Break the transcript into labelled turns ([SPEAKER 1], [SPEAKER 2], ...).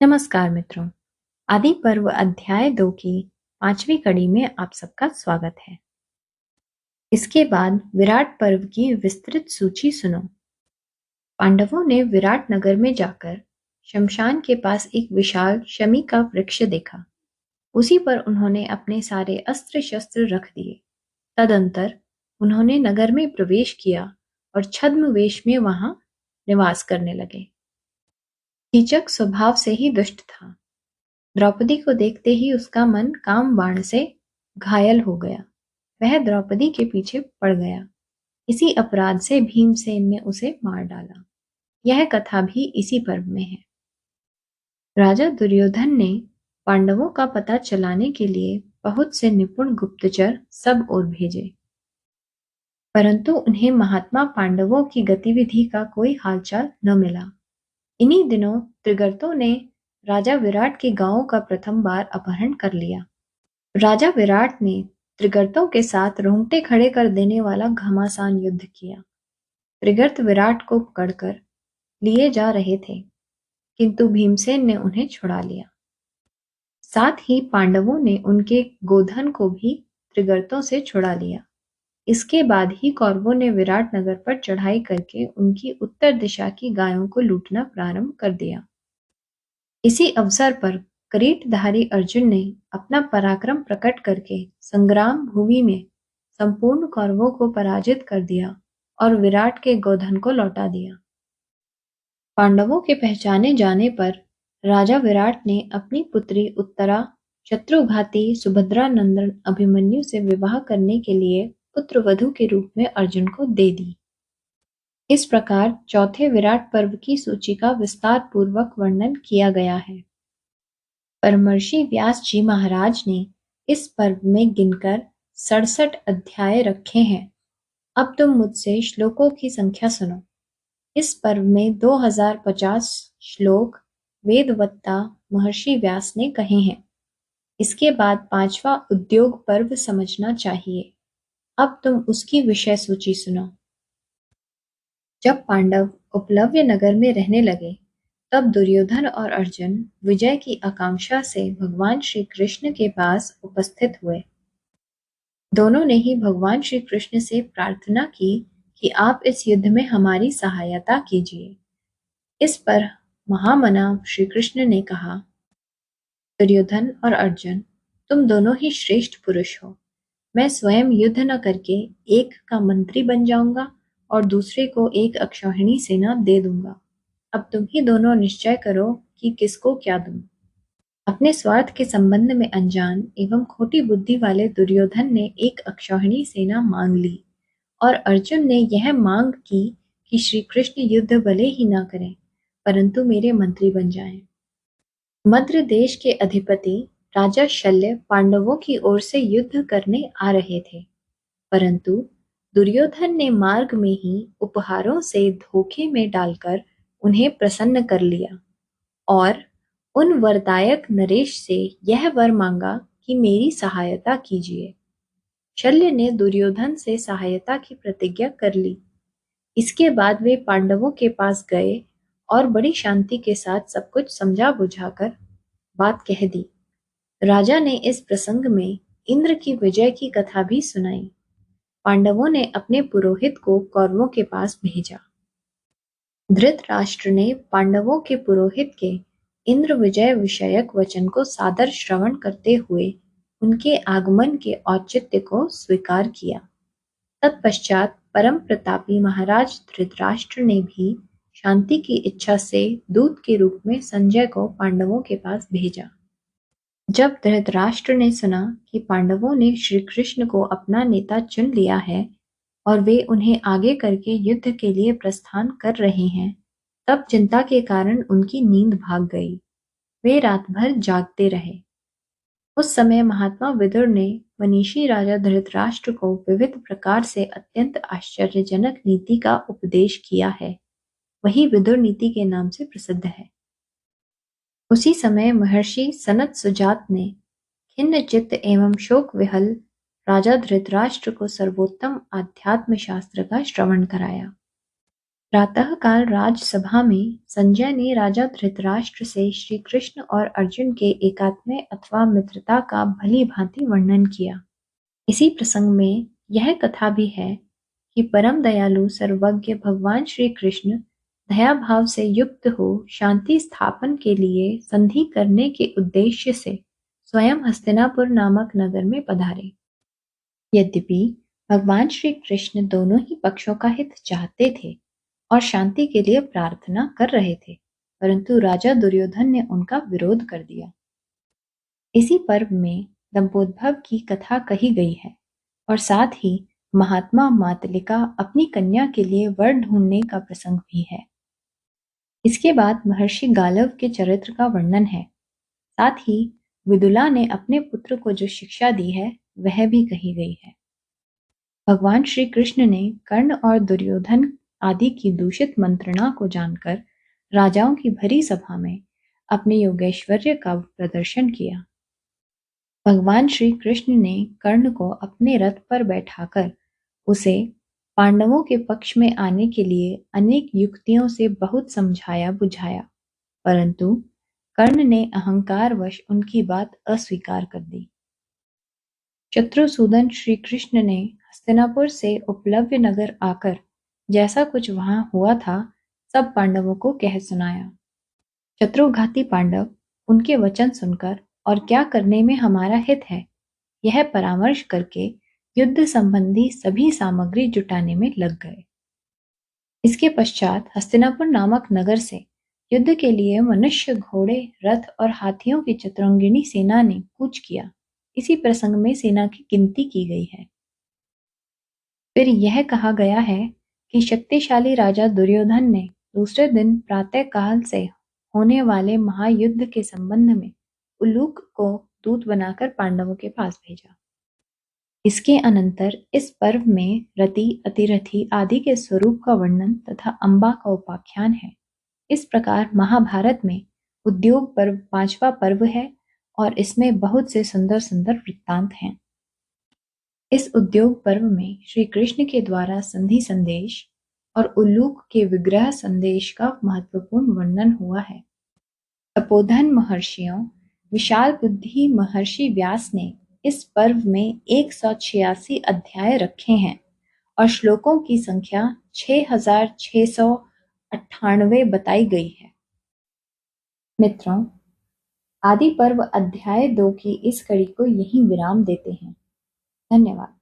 [SPEAKER 1] नमस्कार मित्रों। आदि पर्व अध्याय 2 की 5वीं कड़ी में आप सबका स्वागत है। इसके बाद विराट पर्व की विस्तृत सूची सुनो। पांडवों ने विराट नगर में जाकर शमशान के पास एक विशाल शमी का वृक्ष देखा। उसी पर उन्होंने अपने सारे अस्त्र शस्त्र रख दिए। तदंतर उन्होंने नगर में प्रवेश किया और छद्म वेश में वहां निवास करने लगे। कीचक स्वभाव से ही दुष्ट था। द्रौपदी को देखते ही उसका मन काम बाण से घायल हो गया। वह द्रौपदी के पीछे पड़ गया। इसी अपराध से भीमसेन ने उसे मार डाला। यह कथा भी इसी पर्व में है। राजा दुर्योधन ने पांडवों का पता चलाने के लिए बहुत से निपुण गुप्तचर सब ओर भेजे, परंतु उन्हें महात्मा पांडवों की गतिविधि का कोई हालचाल न मिला। इन्हीं दिनों त्रिगर्तों ने राजा विराट के गांवों का प्रथम बार अपहरण कर लिया। राजा विराट ने त्रिगर्तों के साथ रोंगटे खड़े कर देने वाला घमासान युद्ध किया। त्रिगर्त विराट को पकड़कर लिए जा रहे थे, किंतु भीमसेन ने उन्हें छुड़ा लिया। साथ ही पांडवों ने उनके गोधन को भी त्रिगर्तों से छुड़ा लिया। इसके बाद ही कौरवों ने विराट नगर पर चढ़ाई करके उनकी उत्तर दिशा की गायों को लूटना प्रारंभ कर दिया। इसी अवसर पर किरीटधारी अर्जुन ने अपना पराक्रम प्रकट करके संग्राम भूमि में संपूर्ण कौरवों को पराजित कर दिया और विराट के गोधन को लौटा दिया। पांडवों के पहचाने जाने पर राजा विराट ने अपनी पुत्री उत्तरा शत्रुघाती सुभद्रा नंदन अभिमन्यु से विवाह करने के लिए पुत्रवधू के रूप में अर्जुन को दे दी। इस प्रकार चौथे विराट पर्व की सूची का विस्तार पूर्वक वर्णन किया गया है। परमर्षि व्यास जी महाराज ने इस पर्व में गिनकर 67 अध्याय रखे हैं। अब तुम मुझसे श्लोकों की संख्या सुनो। इस पर्व में 2050 श्लोक वेदवत्ता महर्षि व्यास ने कहे हैं। इसके बाद 5वां उद्योग पर्व समझना चाहिए। अब तुम उसकी विषय सूची सुनो। जब पांडव उपलव्य नगर में रहने लगे, तब दुर्योधन और अर्जुन विजय की आकांक्षा से भगवान श्री कृष्ण के पास उपस्थित हुए। दोनों ने ही भगवान श्री कृष्ण से प्रार्थना की कि आप इस युद्ध में हमारी सहायता कीजिए। इस पर महामना श्री कृष्ण ने कहा, दुर्योधन और अर्जुन, तुम दोनों ही श्रेष्ठ पुरुष हो। मैं स्वयं युद्ध न करके एक का मंत्री बन जाऊंगा और दूसरे को एक अक्षौहिणी सेना दे दूंगा। अब तुम ही दोनों निश्चय करो कि किसको क्या दूं। अपने स्वार्थ के संबंध में अनजान एवं खोटी बुद्धि वाले दुर्योधन ने एक अक्षौहिणी सेना मांग ली और अर्जुन ने यह मांग की कि श्री कृष्ण युद्ध भले ही ना करें, परंतु मेरे मंत्री बन जाएं। मद्र देश के अधिपति राजा शल्य पांडवों की ओर से युद्ध करने आ रहे थे, परंतु दुर्योधन ने मार्ग में ही उपहारों से धोखे में डालकर उन्हें प्रसन्न कर लिया और उन वरदायक नरेश से यह वर मांगा कि मेरी सहायता कीजिए। शल्य ने दुर्योधन से सहायता की प्रतिज्ञा कर ली। इसके बाद वे पांडवों के पास गए और बड़ी शांति के साथ सब कुछ समझा बुझाकर बात कह दी। राजा ने इस प्रसंग में इंद्र की विजय की कथा भी सुनाई। पांडवों ने अपने पुरोहित को कौरवों के पास भेजा। धृतराष्ट्र ने पांडवों के पुरोहित के इंद्र विजय विषयक वचन को सादर श्रवण करते हुए उनके आगमन के औचित्य को स्वीकार किया। तत्पश्चात परम प्रतापी महाराज धृतराष्ट्र ने भी शांति की इच्छा से दूत के रूप में संजय को पांडवों के पास भेजा। जब धृतराष्ट्र ने सुना कि पांडवों ने श्री कृष्ण को अपना नेता चुन लिया है और वे उन्हें आगे करके युद्ध के लिए प्रस्थान कर रहे हैं, तब चिंता के कारण उनकी नींद भाग गई। वे रात भर जागते रहे। उस समय महात्मा विदुर ने मनीषी राजा धृतराष्ट्र को विविध प्रकार से अत्यंत आश्चर्यजनक नीति का उपदेश किया है। वही विदुर नीति के नाम से प्रसिद्ध है। उसी समय महर्षि सनत सुजात ने खिन्न चित्त एवं शोक विहल राजा धृतराष्ट्र को सर्वोत्तम आध्यात्म शास्त्र का श्रवण कराया। प्रातःकाल राजसभा में संजय ने राजा धृतराष्ट्र से श्री कृष्ण और अर्जुन के एकात्म्य अथवा मित्रता का भली भांति वर्णन किया। इसी प्रसंग में यह कथा भी है कि परम दयालु सर्वज्ञ भगवान श्री कृष्ण दया भाव से युक्त हो शांति स्थापन के लिए संधि करने के उद्देश्य से स्वयं हस्तिनापुर नामक नगर में पधारे। यद्यपि भगवान श्री कृष्ण दोनों ही पक्षों का हित चाहते थे और शांति के लिए प्रार्थना कर रहे थे, परंतु राजा दुर्योधन ने उनका विरोध कर दिया। इसी पर्व में दंपोद्भव की कथा कही गई है और साथ ही महात्मा मातलिका अपनी कन्या के लिए वर ढूंढने का प्रसंग भी है। इसके बाद महर्षि गालव के चरित्र का वर्णन है। साथ ही विदुला ने अपने पुत्र को जो शिक्षा दी है वह भी कही गई है। भगवान श्री कृष्ण ने कर्ण और दुर्योधन आदि की दूषित मंत्रणा को जानकर राजाओं की भरी सभा में अपने योगेश्वर्य का प्रदर्शन किया। भगवान श्री कृष्ण ने कर्ण को अपने रथ पर बैठाकर उसे पांडवों के पक्ष में आने के लिए अनेक युक्तियों से बहुत समझाया बुझाया, परंतु कर्ण ने अहंकारवश उनकी बात अस्वीकार कर दी। शत्रुसूदन श्री कृष्ण ने हस्तिनापुर से उपलव्य नगर आकर जैसा कुछ वहां हुआ था सब पांडवों को कह सुनाया। शत्रुघाती पांडव उनके वचन सुनकर और क्या करने में हमारा हित है यह परामर्श करके युद्ध संबंधी सभी सामग्री जुटाने में लग गए। इसके पश्चात हस्तिनापुर नामक नगर से युद्ध के लिए मनुष्य, घोड़े, रथ और हाथियों की चतुरंगिणी सेना ने कूच किया। इसी प्रसंग में सेना की गिनती की गई है। फिर यह कहा गया है कि शक्तिशाली राजा दुर्योधन ने दूसरे दिन प्रातः काल से होने वाले महायुद्ध के संबंध में उल्लूक को दूत बनाकर पांडवों के पास भेजा। इसके अनंतर इस पर्व में रति, अतिरथी आदि के स्वरूप का वर्णन तथा अंबा का उपाख्यान है। इस प्रकार महाभारत में उद्योग पर्व 5वां पर्व है और इसमें बहुत से सुंदर सुंदर वृत्तांत हैं। इस उद्योग पर्व में श्री कृष्ण के द्वारा संधि संदेश और उल्लूक के विग्रह संदेश का महत्वपूर्ण वर्णन हुआ है। तपोधन महर्षियों, विशाल बुद्धि महर्षि व्यास ने इस पर्व में 186 अध्याय रखे हैं और श्लोकों की संख्या 6698 बताई गई है। मित्रों, आदि पर्व अध्याय 2 की इस कड़ी को यहीं विराम देते हैं। धन्यवाद।